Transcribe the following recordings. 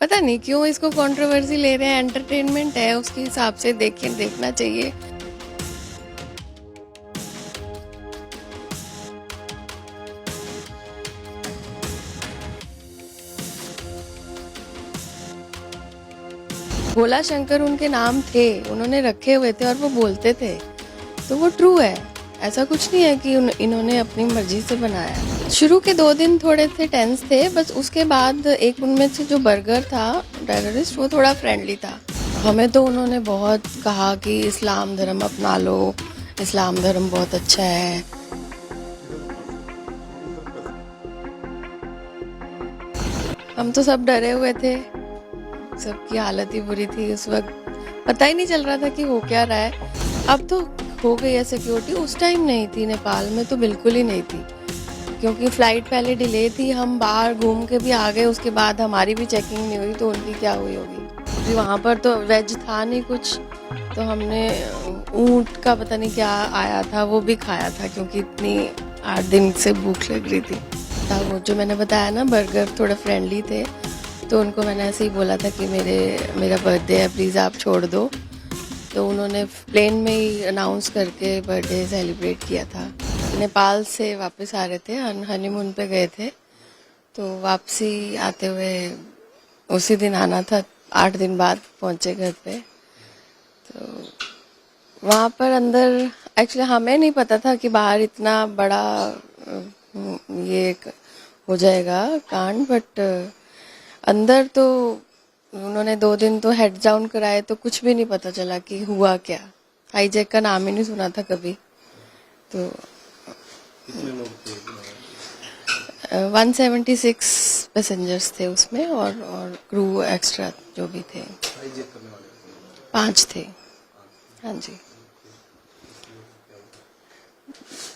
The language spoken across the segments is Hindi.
पता नहीं क्यों इसको कंट्रोवर्सी ले रहे हैं। एंटरटेनमेंट है, उसके हिसाब से देखना चाहिए। भोला शंकर उनके नाम थे, उन्होंने रखे हुए थे और वो बोलते थे, तो वो ट्रू है। ऐसा कुछ नहीं है कि इन्होंने अपनी मर्जी से बनाया। शुरू के 2 दिन थोड़े से टेंस थे, बस उसके बाद एक उनमें से जो बर्गर था टेररिस्ट, वो थोड़ा फ्रेंडली था। हमें तो उन्होंने बहुत कहा कि इस्लाम धर्म अपना लो, इस्लाम धर्म बहुत अच्छा है। हम तो सब डरे हुए थे, सबकी हालत ही बुरी थी उस वक्त। पता ही नहीं चल रहा था कि हो क्या रहा है। अब तो हो गई है सिक्योरिटी, उस टाइम नहीं थी। नेपाल में तो बिल्कुल ही नहीं थी, क्योंकि फ्लाइट पहले डिले थी। हम बाहर घूम के भी आ गए, उसके बाद हमारी भी चेकिंग नहीं हुई, तो उनकी क्या हुई होगी। क्योंकि वहाँ पर तो वेज था नहीं कुछ, तो हमने ऊँट का पता नहीं क्या आया था, वो भी खाया था, क्योंकि इतनी 8 दिन से भूख लग रही थी। वो जो मैंने बताया ना, बर्गर थोड़ा फ्रेंडली थे, तो उनको मैंने ऐसे ही बोला था कि मेरा बर्थडे है, प्लीज़ आप छोड़ दो। तो उन्होंने प्लेन में ही अनाउंस करके बर्थडे सेलिब्रेट किया था। नेपाल से वापस आ रहे थे, हनीमून पे गए थे, तो वापसी आते हुए उसी दिन आना था। 8 दिन बाद पहुंचे घर पे। तो वहाँ पर अंदर एक्चुअली हमें नहीं पता था कि बाहर इतना बड़ा ये हो जाएगा कांड, बट अंदर तो उन्होंने 2 दिन तो हेड डाउन कराए, तो कुछ भी नहीं पता चला कि हुआ क्या। हाईजैक का नाम ही नहीं सुना था कभी। तो कितने लोग थे? 176 पैसेंजर्स थे उसमें, और क्रू एक्स्ट्रा जो भी थे हाईजैक करने वाले 5 थे। हाँ जी।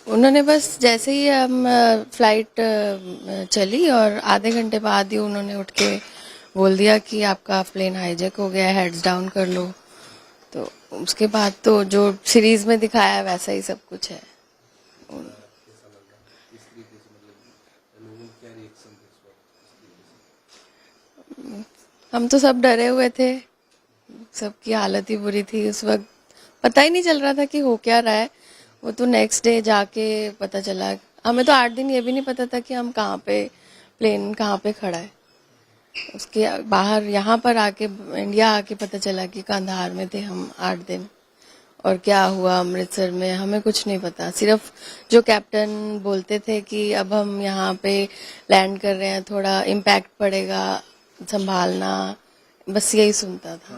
उन्होंने बस जैसे ही हम फ्लाइट चली और आधे घंटे बाद ही उन्होंने उठ के बोल दिया कि आपका प्लेन हाईजैक हो गया है, हेड्स डाउन कर लो। तो उसके बाद तो जो सीरीज में दिखाया है वैसा ही सब कुछ है। हम तो सब डरे हुए थे, सबकी हालत ही बुरी थी उस वक्त। पता ही नहीं चल रहा था कि हो क्या रहा है। वो तो नेक्स्ट डे जाके पता चला। हमें तो 8 दिन ये भी नहीं पता था कि हम कहाँ पे, प्लेन कहाँ पे खड़ा है। उसके बाहर यहाँ पर आके, इंडिया आके पता चला कि कंधार में थे हम 8 दिन। और क्या हुआ अमृतसर में हमें कुछ नहीं पता। सिर्फ जो कैप्टन बोलते थे कि अब हम यहाँ पे लैंड कर रहे हैं, थोड़ा इम्पैक्ट पड़ेगा, संभालना, बस यही सुनता था।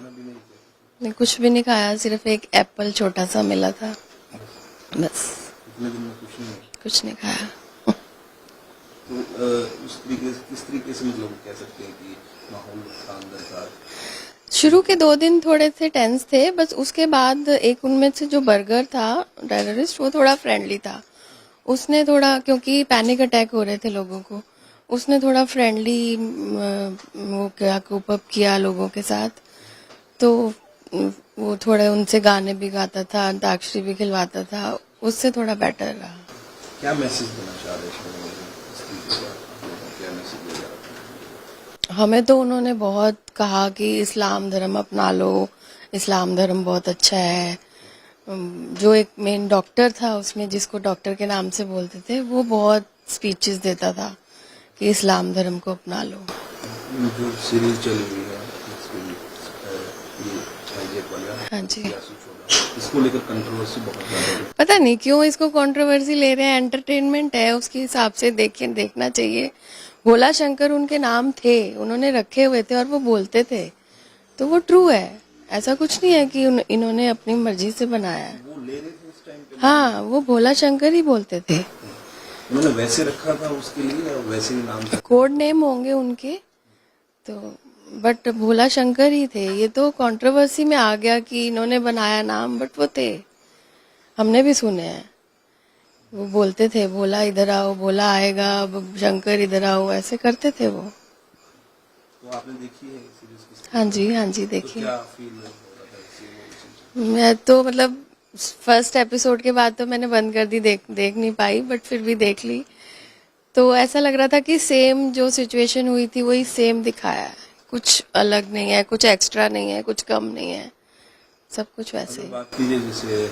नहीं, कुछ भी नहीं खाया, सिर्फ एक एप्पल छोटा सा मिला था, बस। इतने दिन में कुछ नहीं खाया। तो उस तरीके से, किस तरीके से मतलब कह सकते हैं कि माहौल था अंदर का? शुरू के 2 दिन थोड़े से टेंस थे, बस उसके बाद एक उनमें से जो बर्गर था टेररिस्ट, वो थोड़ा फ्रेंडली था। उसने थोड़ा, क्योंकि पैनिक अटैक हो रहे थे लोगों को, उसने थोड़ा फ्रेंडली वो क्या कोप अप किया लोगों के साथ। तो वो थोड़े उनसे गाने भी गाता था, अंताक्षरी भी खिलवाता था, उससे थोड़ा बेटर रहा। क्या मैसेज देना चाह रहे हैं इस तरीके से? क्या मैसेज दे रहा है? हमें तो उन्होंने बहुत कहा कि इस्लाम धर्म अपना लो, इस्लाम धर्म बहुत अच्छा है। जो एक मेन डॉक्टर था उसमें, जिसको डॉक्टर के नाम से बोलते थे, वो बहुत स्पीचेस देता था कि इस्लाम धर्म को अपना लो। जो सीरीज चल रही है ये हाईजैक वाला, हाँ जी। इसको लेकर कंट्रोवर्सी बहुत ज्यादा है। पता नहीं क्यों इसको कंट्रोवर्सी ले रहे हैं। एंटरटेनमेंट है, उसके हिसाब से देखना चाहिए। भोला शंकर उनके नाम थे, उन्होंने रखे हुए थे और वो बोलते थे, तो वो ट्रू है। ऐसा कुछ नहीं है कि इन्होंने अपनी मर्जी से बनाया है। वो ले रहे थे उस टाइम पे? हाँ, वो भोला शंकर ही बोलते थे। उन्होंने वैसे रखा था उसके लिए, और वैसे ही नाम था। कोड नेम होंगे उनके, तो बट भोला शंकर ही थे। ये तो कंट्रोवर्सी में आ गया कि इन्होंने बनाया नाम, बट वो थे, हमने भी सुने हैं। वो बोलते थे, भोला इधर आओ, भोला आएगा, शंकर इधर आओ, ऐसे करते थे वो। तो आपने देखी है सीरीज किस? हाँ जी, हाँ जी, तो देखिए। क्या फील हो रहा था इससे? मैं तो मतलब फर्स्ट एपिसोड के बाद तो मैंने बंद कर दी, देख नहीं पाई, बट फिर भी देख ली। तो ऐसा लग रहा था कि सेम जो सिचुएशन हुई थी वही सेम दिखाया है, कुछ अलग नहीं है, कुछ एक्स्ट्रा नहीं है, कुछ कम नहीं है, सब कुछ वैसे अगर ही। बात कीजिए जैसे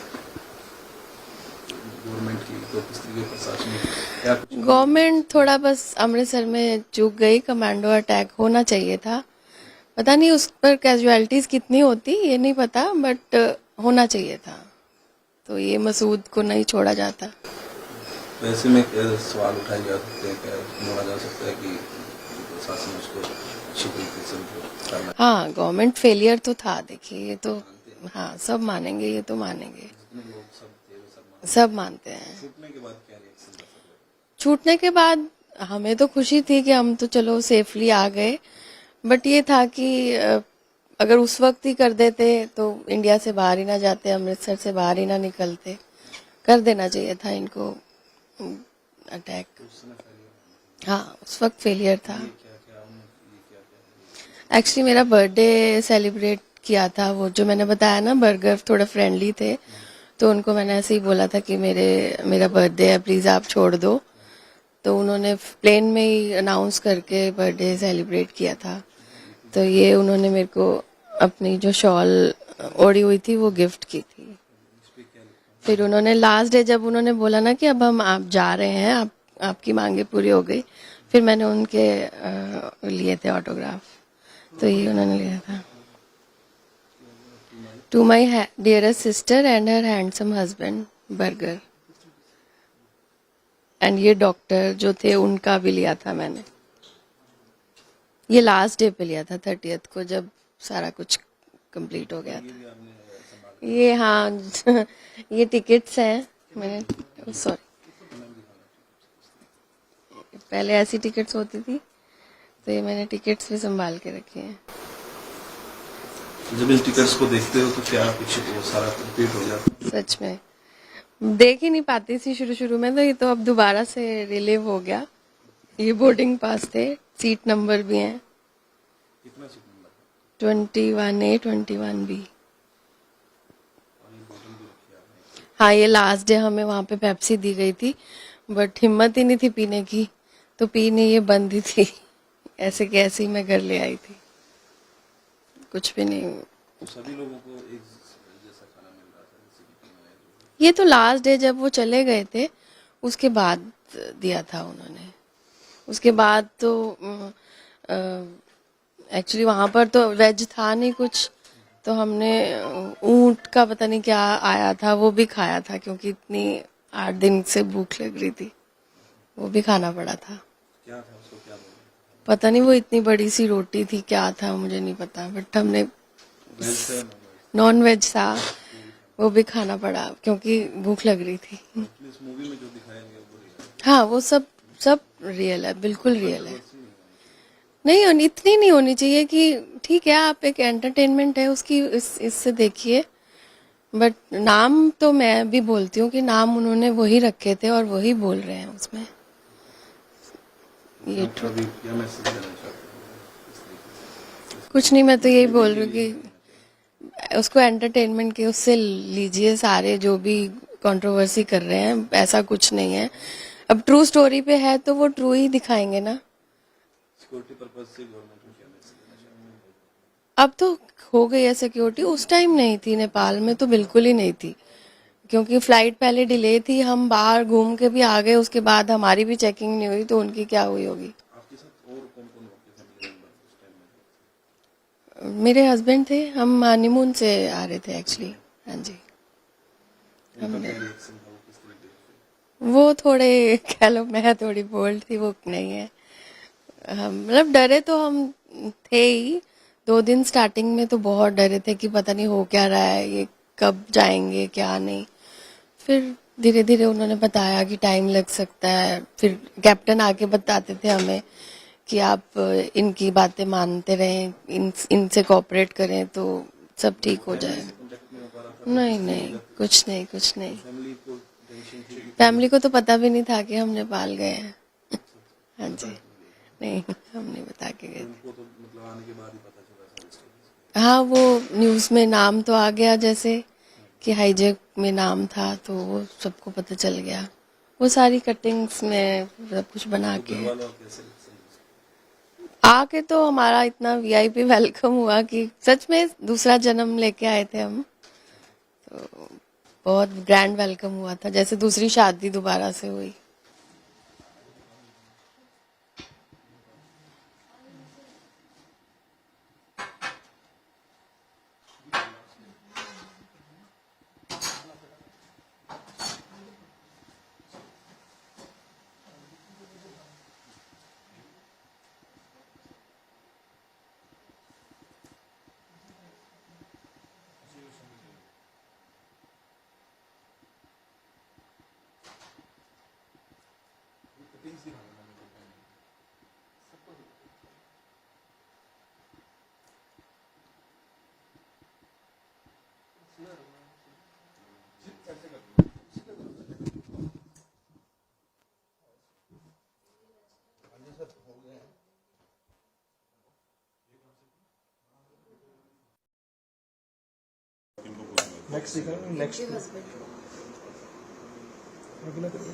गवर्नमेंट की, तो किस तरीके का प्रशासन क्या कुछ गवर्नमेंट थोड़ा बस अमृतसर में चूक गई, कमांडो अटैक होना चाहिए था। पता नहीं उस पर कैजुअलिटीज कितनी होती ये नहीं पता, बट होना चाहिए था, तो ये मसूद को नहीं छोड़ा जाता। तो ऐसे में क्या सवाल उठाए जा सकते हैं, क्या बोला जा सकता है कि प्रशासन उसको अच्छी तरीके से उनको करना हाँ, गवर्नमेंट फेलियर तो था, देखिए ये तो, हाँ सब मानेंगे, ये तो मानेंगे, जितने लोग सब थे वो सब सब मानते हैं। छूटने के बाद क्या रिएक्शन था सब? छूटने के बाद हमें तो खुशी थी कि हम तो चलो सेफली आ गए, बट ये था कि अगर उस वक्त ही कर देते तो इंडिया से बाहर ही ना जाते, अमृतसर से बाहर ही ना निकलते। कर देना चाहिए था इनको अटैक। उस समय फेलियर हाँ, उस वक्त फेलियर था। क्या क्या ये क्या क्या एक्चुअली मेरा बर्थडे सेलिब्रेट किया था, वो जो मैंने बताया ना, बर्गर थोड़ा फ्रेंडली थे, तो उनको मैंने ऐसे ही बोला था कि मेरा बर्थडे है, प्लीज़ आप छोड़ दो। तो उन्होंने प्लेन में ही अनाउंस करके बर्थडे सेलिब्रेट किया था। तो ये उन्होंने मेरे को अपनी जो शॉल ओढ़ी हुई थी वो गिफ्ट की थी। फिर उन्होंने लास्ट डे जब उन्होंने बोला ना कि अब हम आप जा रहे हैं, आपकी मांगे पूरी हो गई, फिर मैंने उनके लिए थे ऑटोग्राफ, तो ये उन्होंने लिया था। To my dearest sister and her handsome husband Burger. And ये डॉक्टर जो थे उनका भी लिया था मैंने। ये लास्ट डे पे लिया था, 30th को, जब सारा कुछ कंप्लीट हो गया था। ये हाँ ये टिकट्स हैं, मैंने सॉरी पहले ऐसी टिकट्स होती थी, तो ये मैंने टिकट्स भी संभाल के रखी हैं। जब इन टिकट्स को देखते हो तो क्या कुछ वो सारा कंप्लीट हो जाता है? सच में देख ही नहीं पाती थी शुरू शुरू में, तो ये तो अब दोबारा से रिलीव हो गया। ये बोर्डिंग पास थे, सीट नंबर भी हैं, कितना सीट नंबर 21A 21B। और ये बोतल भी रखी आपने? हाँ, ये लास्ट डे हमें वहाँ पे पेप्सी दी गई थी, बट हिम्मत ही नहीं थी पीने की, तो पी नहीं, ये बंद ही थी। ऐसे के ऐसे ही मैं घर ले आई थी, कुछ भी नहीं। तो सभी लोगों को एक जैसा खाना मिल रहा था, जैसे कि तीनों है ये तो लास्ट डे जब वो चले गए थे उसके बाद दिया था उन्होंने। उसके बाद तो एक्चुअली वहाँ पर तो वेज था नहीं कुछ, तो हमने ऊंट का पता नहीं क्या आया था वो भी खाया था, क्योंकि इतनी 8 दिन से भूख लग रही थी, वो भी खाना पड़ा था। क्या था उसको क्या बोलते पता नहीं वो इतनी बड़ी सी रोटी थी, क्या था मुझे नहीं पता, बट हमने वेज था नॉन नॉन वेज था, वो भी खाना पड़ा क्योंकि भूख लग रही थी। वेज? इस मूवी में जो दिखाया गया वो रियल हाँ, वो सब सब रियल है, बिल्कुल रियल है। नहीं होनी, इतनी नहीं होनी चाहिए कि ठीक है आप एक एंटरटेनमेंट है उसकी, इससे देखिए, बट नाम तो मैं भी बोलती हूँ कि नाम उन्होंने वही रखे थे और वही बोल रहे हैं उसमें। ये आपका भी क्या मैसेज देना चाहते हैं इस तरीके से? कुछ नहीं, मैं तो यही बोल रही हूँ कि उसको एंटरटेनमेंट के उससे लीजिए, सारे जो भी कंट्रोवर्सी कर रहे हैं, ऐसा कुछ नहीं है। अब ट्रू स्टोरी पे है तो वो ट्रू ही दिखाएंगे ना। सिक्योरिटी पर्पज से गवर्नमेंट को क्या मैसेज देना चाहते हैं? अब तो हो गई है सिक्योरिटी, उस टाइम नहीं थी, नेपाल में तो बिल्कुल ही नहीं थी, क्योंकि फ्लाइट पहले डिले थी, हम बाहर घूम के भी आ गए, उसके बाद हमारी भी चेकिंग नहीं हुई, तो उनकी क्या हुई होगी। आपके साथ और कौन कौन आपके फैमिली मेंबर उस टाइम में? मेरे हस्बैंड थे, हम हनीमून से आ रहे थे एक्चुअली। हाँ जी, उनका क्या रिएक्शन था, वो किस तरीके से? वो थोड़े कह लो, मैं थोड़ी बोल्ड थी, वो नहीं है। हम मतलब डरे तो हम थे ही, 2 दिन स्टार्टिंग में तो बहुत डरे थे कि पता नहीं हो क्या रहा है, ये कब जाएंगे क्या नहीं। फिर धीरे धीरे उन्होंने बताया कि टाइम लग सकता है, फिर कैप्टन आके बताते थे हमें कि आप इनकी बातें मानते रहें, इनसे कोऑपरेट करें तो सब ठीक हो जाए। कॉन्टेक्ट नहीं हो पा रहा था? नहीं नहीं, कुछ नहीं, कुछ नहीं। फैमिली को टेंशन थी कि फैमिली को तो पता भी नहीं था कि हम नेपाल गए हैं। हाँ जी, नहीं हम नहीं बता के गए थे। उनको तो मतलब आने के बाद ही पता चला सारी स्टोरी। हाँ, वो न्यूज़ में नाम तो आ गया, जैसे कि हाईजैक में नाम था, तो वो सबको पता चल गया। वो सारी कटिंग्स में सब कुछ बना के घर वालों कैसे आके तो हमारा इतना वीआईपी वेलकम हुआ कि सच में दूसरा जन्म लेके आए थे हम। तो बहुत ग्रैंड वेलकम हुआ था, जैसे दूसरी शादी दोबारा से हुई। नेक्स्ट नेक्स्ट अगला करिए।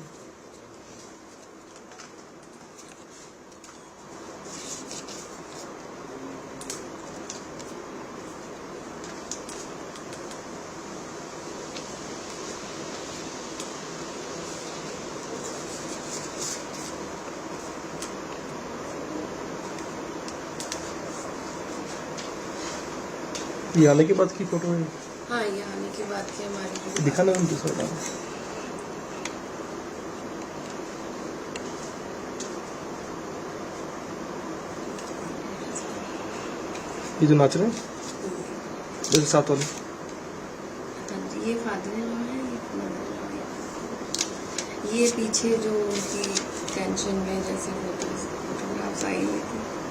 ये आने के बाद की फोटो है। हाँ, ये आने के बाद की हमारी दिखाना उनकी फोटो। ये जो नाच रहे हैं जैसे साथ वाले। हाँ जी, ये फादर इन लॉ है, ये मदर इन लॉ है। ये पीछे जो उनकी टेंशन में जैसे फोटोग्राफ्स आई हुई थी।